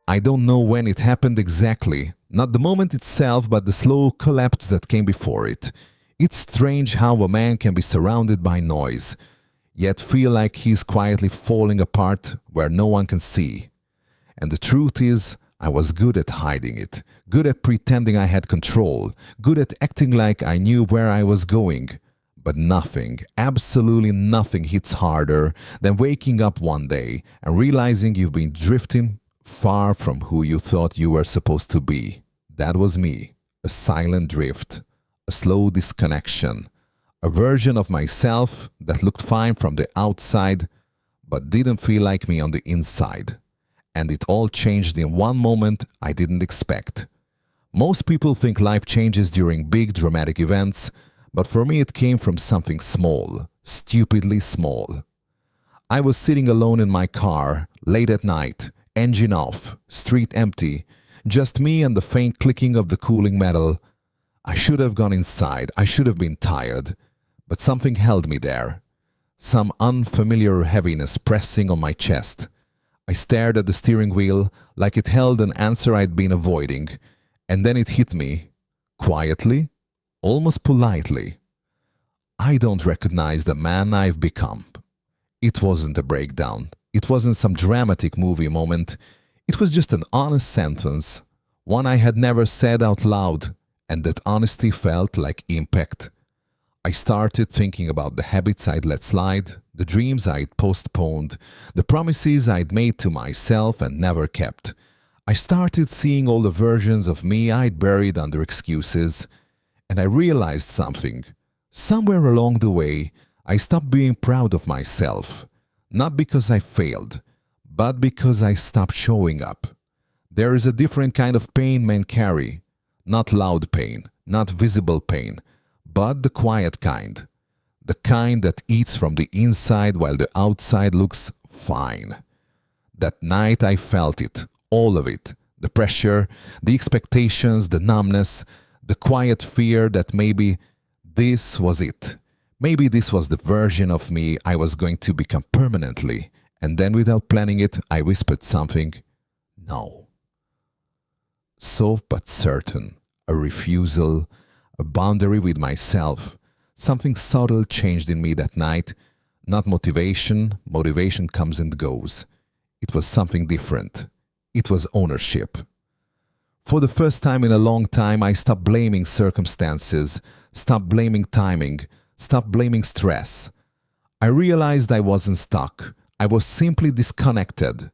I don't know when it happened exactly, not the moment itself, but the slow collapse that came before it. It's strange how a man can be surrounded by noise, yet feel like he's quietly falling apart where no one can see. And the truth is, I was good at hiding it, good at pretending I had control, good at acting like I knew where I was going. But nothing, absolutely nothing hits harder than waking up one day and realizing you've been drifting far from who you thought you were supposed to be. That was me, a silent drift, a slow disconnection, a version of myself that looked fine from the outside but didn't feel like me on the inside. And it all changed in one moment I didn't expect. Most people think life changes during big dramatic events, but for me it came from something small, stupidly small. I was sitting alone in my car, late at night, engine off, street empty, just me and the faint clicking of the cooling metal. I should have gone inside, I should have been tired, but something held me there. Some unfamiliar heaviness pressing on my chest. I stared at the steering wheel like it held an answer I'd been avoiding, and then it hit me, quietly, almost politely. I don't recognize the man I've become. It wasn't a breakdown. It wasn't some dramatic movie moment. It was just an honest sentence, one I had never said out loud, and that honesty felt like impact. I started thinking about the habits I'd let slide, the dreams I'd postponed, the promises I'd made to myself and never kept. I started seeing all the versions of me I'd buried under excuses, and I realized something. Somewhere along the way, I stopped being proud of myself, not because I failed, but because I stopped showing up. There is a different kind of pain men carry, not loud pain, not visible pain, but the quiet kind. The kind that eats from the inside while the outside looks fine. That night I felt it, all of it. The pressure, the expectations, the numbness, the quiet fear that maybe this was it. Maybe this was the version of me I was going to become permanently. And then without planning it, I whispered something. No. Soft but certain. A refusal, a boundary with myself. Something subtle changed in me that night. Not motivation. Motivation comes and goes. It was something different. It was ownership. For the first time in a long time, I stopped blaming circumstances, stopped blaming timing, stopped blaming stress. I realized I wasn't stuck. I was simply disconnected.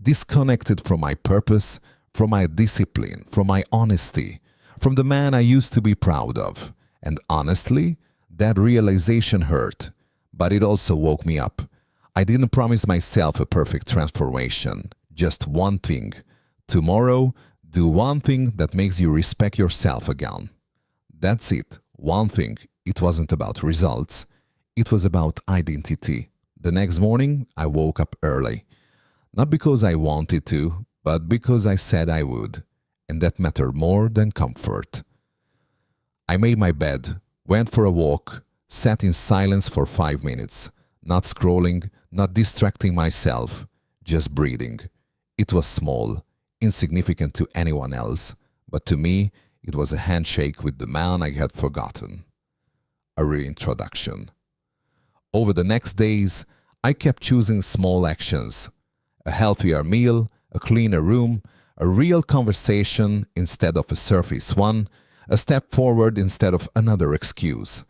Disconnected from my purpose, from my discipline, from my honesty, from the man I used to be proud of. And honestly, that realization hurt, but it also woke me up. I didn't promise myself a perfect transformation, just one thing. Tomorrow, do one thing that makes you respect yourself again. That's it, one thing. It wasn't about results. It was about identity. The next morning, I woke up early. Not because I wanted to, but because I said I would. And that mattered more than comfort. I made my bed, went for a walk, sat in silence for 5 minutes, not scrolling, not distracting myself, just breathing. It was small, insignificant to anyone else, but to me, it was a handshake with the man I had forgotten. A reintroduction. Over the next days, I kept choosing small actions. A healthier meal, a cleaner room, a real conversation instead of a surface one, a step forward instead of another excuse.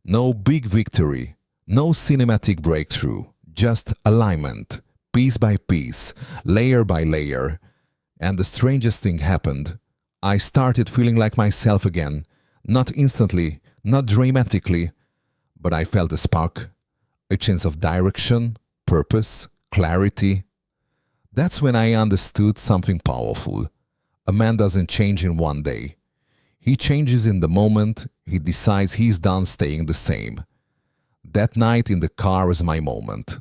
No big victory, no cinematic breakthrough, just alignment, piece by piece, layer by layer. And the strangest thing happened. I started feeling like myself again, not instantly, not dramatically, but I felt a spark, a sense of direction, purpose, clarity. That's when I understood something powerful. A man doesn't change in one day. He changes in the moment he decides he's done staying the same. That night in the car was my moment.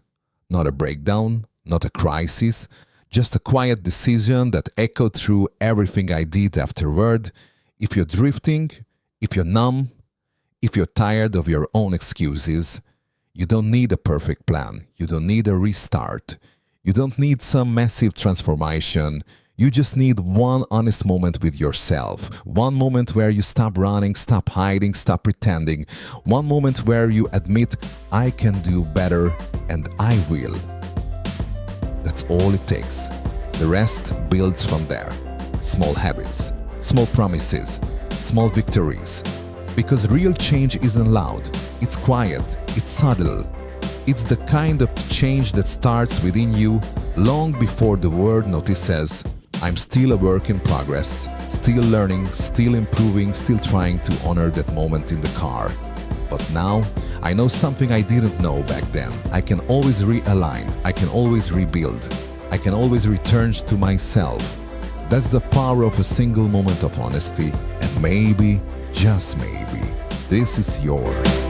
Not a breakdown, not a crisis, just a quiet decision that echoed through everything I did afterward. If you're drifting, if you're numb, if you're tired of your own excuses, you don't need a perfect plan. You don't need a restart. You don't need some massive transformation. You just need one honest moment with yourself. One moment where you stop running, stop hiding, stop pretending. One moment where you admit, I can do better and I will. That's all it takes. The rest builds from there. Small habits, small promises, small victories. Because real change isn't loud. It's quiet. It's subtle. It's the kind of change that starts within you long before the world notices. I'm still a work in progress, still learning, still improving, still trying to honor that moment in the car. But now, I know something I didn't know back then. I can always realign, I can always rebuild, I can always return to myself. That's the power of a single moment of honesty, and maybe, just maybe, this is yours.